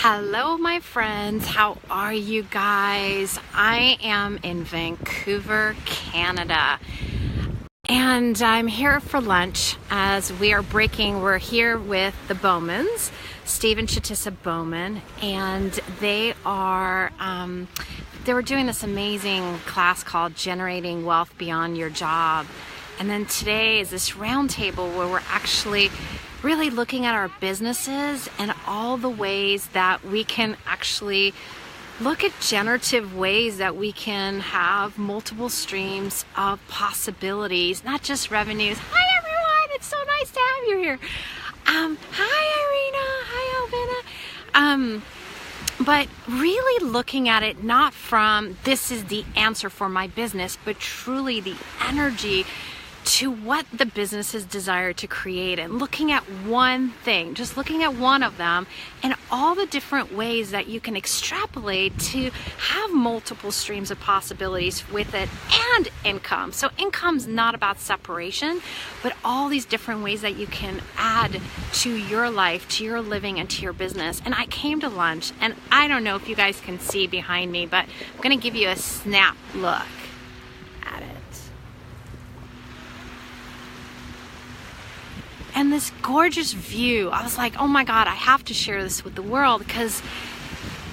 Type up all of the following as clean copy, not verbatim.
Hello, my friends. How are you guys? I am in Vancouver, Canada, and I'm here for lunch as we are breaking. We're here with the Bowmans, Steve and Shatissa Bowman, and they were doing this amazing class called Generating Wealth Beyond Your Job. And then today is this roundtable where we're actually really looking at our businesses and all the ways that we can actually look at generative ways that we can have multiple streams of possibilities, not just revenues. Hi everyone, it's so nice to have you here. Hi Irina, hi Alvina. But really looking at it not from this is the answer for my business, but truly the energy to what the businesses desire to create, and looking at one thing, just looking at one of them and all the different ways that you can extrapolate to have multiple streams of possibilities with it and income. So income's not about separation, but all these different ways that you can add to your life, to your living, and to your business. And I came to lunch, and I don't know if you guys can see behind me, but I'm going to give you a snap look at it. And this gorgeous view, I was like, oh my God, I have to share this with the world, because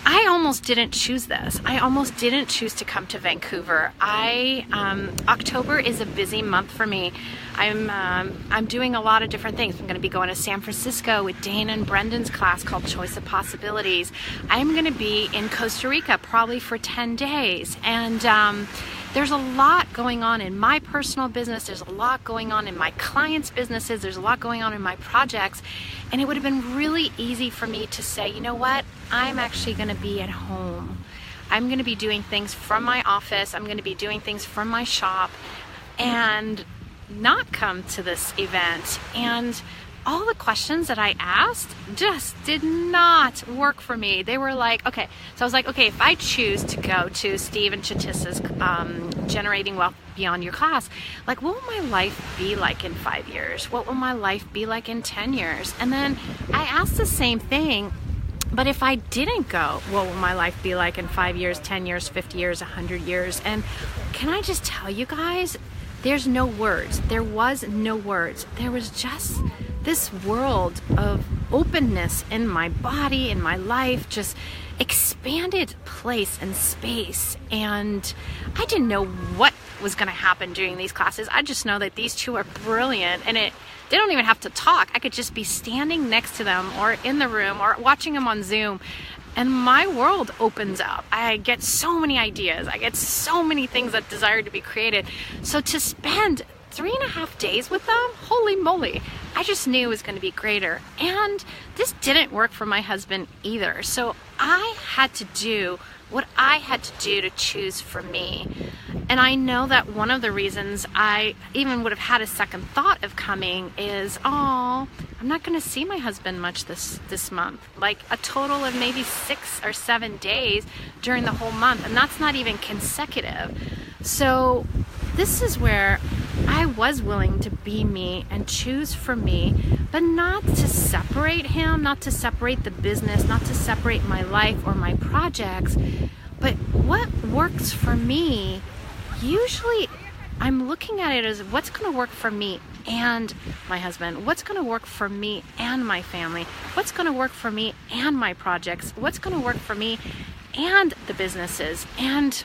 I almost didn't choose this. I almost didn't choose to come to Vancouver. October is a busy month for me. I'm doing a lot of different things. I'm going to be going to San Francisco with Dana and Brendan's class called Choice of Possibilities. I'm going to be in Costa Rica probably for 10 days. And there's a lot going on in my personal business. There's a lot going on in my clients' businesses. There's a lot going on in my projects. And it would have been really easy for me to say, you know what? I'm actually going to be at home. I'm going to be doing things from my office. I'm going to be doing things from my shop and not come to this event. And all the questions that I asked just did not work for me. They were like, okay. So I was like, okay, if I choose to go to Steve and Shatissa's Generating Wealth Beyond Your class, like, what will my life be like in 5 years? What will my life be like in 10 years? And then I asked the same thing, but if I didn't go, what will my life be like in 5 years, 10 years, 50 years, 100 years? And can I just tell you guys, there's no words. There was no words. There was just this world of openness in my body, in my life, just expanded place and space. And I didn't know what was going to happen during these classes. I just know that these two are brilliant, and they don't even have to talk. I could just be standing next to them or in the room or watching them on Zoom, and my world opens up. I get so many ideas. I get so many things that desire to be created. So to spend 3.5 days with them, holy moly, I just knew it was going to be greater. And this didn't work for my husband either. So I had to do what I had to do to choose for me. And I know that one of the reasons I even would have had a second thought of coming is, I'm not going to see my husband much this month. Like a total of maybe 6 or 7 days during the whole month. And that's not even consecutive. So this is where I was willing to be me and choose for me, but not to separate him, not to separate the business, not to separate my life or my projects. But what works for me, usually I'm looking at it as what's going to work for me and my husband, what's going to work for me and my family, what's going to work for me and my projects, what's going to work for me and the businesses. And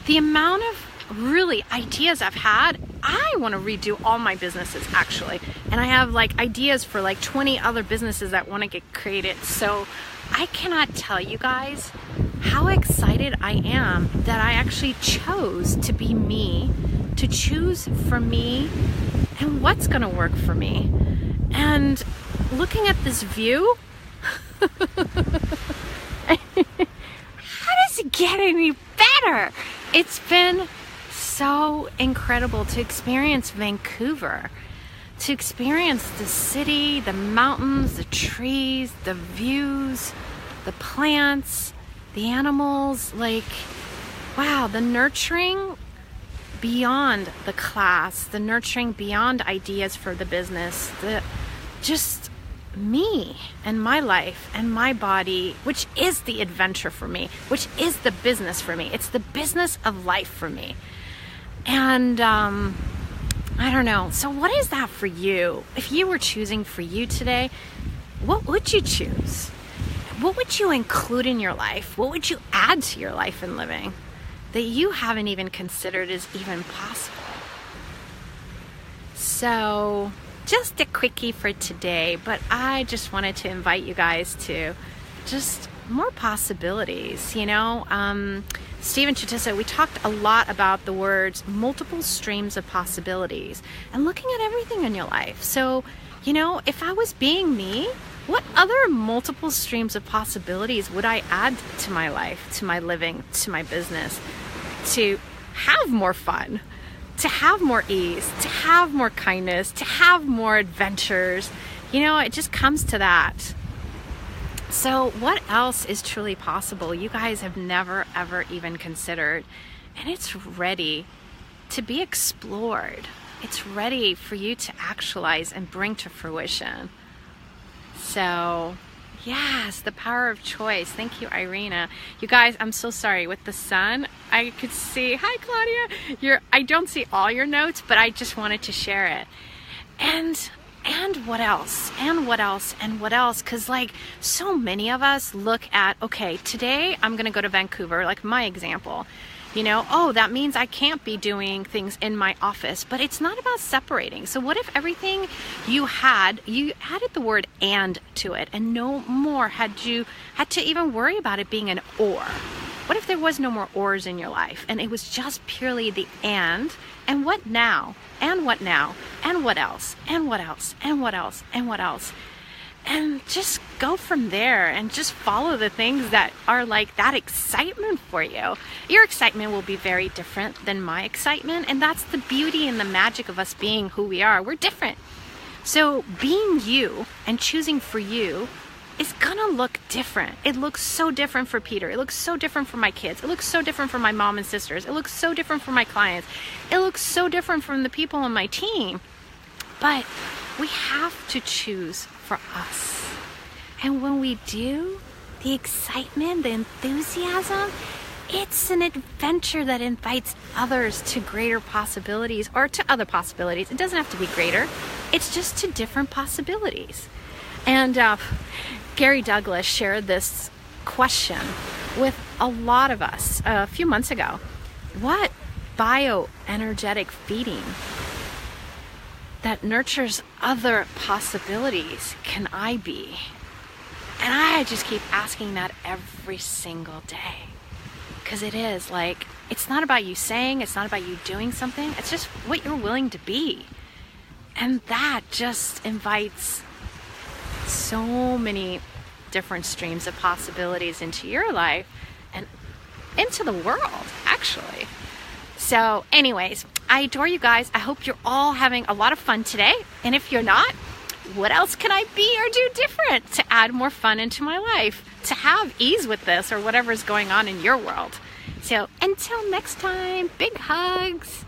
the amount of really ideas I've had, I want to redo all my businesses actually, and I have like ideas for like 20 other businesses that want to get created. So I cannot tell you guys how excited I am that I actually chose to be me, to choose for me and what's going to work for me. And looking at this view, how does it get any better? It's been so incredible to experience Vancouver, to experience the city, the mountains, the trees, the views, the plants, the animals. Like, wow, the nurturing beyond the class, the nurturing beyond ideas for the business, the just me and my life and my body, which is the adventure for me, which is the business for me. It's the business of life for me. And I don't know. So what is that for you? If you were choosing for you today, what would you choose? What would you include in your life? What would you add to your life and living that you haven't even considered is even possible? So just a quickie for today, but I just wanted to invite you guys to just more possibilities, you know. Stephen Chatissa, we talked a lot about the words multiple streams of possibilities and looking at everything in your life. So, you know, if I was being me, what other multiple streams of possibilities would I add to my life, to my living, to my business, to have more fun, to have more ease, to have more kindness, to have more adventures? You know, it just comes to that. So what else is truly possible you guys have never, ever even considered? And it's ready to be explored. It's ready for you to actualize and bring to fruition. So yes, the power of choice. Thank you, Irina. You guys, I'm so sorry. With the sun, I could see, hi Claudia, I don't see all your notes, but I just wanted to share it. And what else? And what else? And what else? Because like so many of us look at, okay, today I'm going to go to Vancouver, like my example. You know, oh, that means I can't be doing things in my office, but it's not about separating. So what if everything you added the word and to it, and no more had to even worry about it being an or? What if there was no more ors in your life and it was just purely the and what now? And what now? And what else? And what else? And what else? And what else? And just go from there and just follow the things that are like that excitement for you. Your excitement will be very different than my excitement. And that's the beauty and the magic of us being who we are. We're different. So being you and choosing for you is gonna look different. It looks so different for Peter. It looks so different for my kids. It looks so different for my mom and sisters. It looks so different for my clients. It looks so different from the people on my team. But we have to choose for us. And when we do, the excitement, the enthusiasm, it's an adventure that invites others to greater possibilities or to other possibilities. It doesn't have to be greater. It's just to different possibilities. And Gary Douglas shared this question with a lot of us a few months ago. What bioenergetic feeding that nurtures other possibilities can I be? And I just keep asking that every single day. Because it is like, it's not about you saying, it's not about you doing something, it's just what you're willing to be. And that just invites so many different streams of possibilities into your life and into the world, actually. So anyways, I adore you guys. I hope you're all having a lot of fun today. And if you're not, what else can I be or do different to add more fun into my life, to have ease with this or whatever's going on in your world? So until next time, big hugs.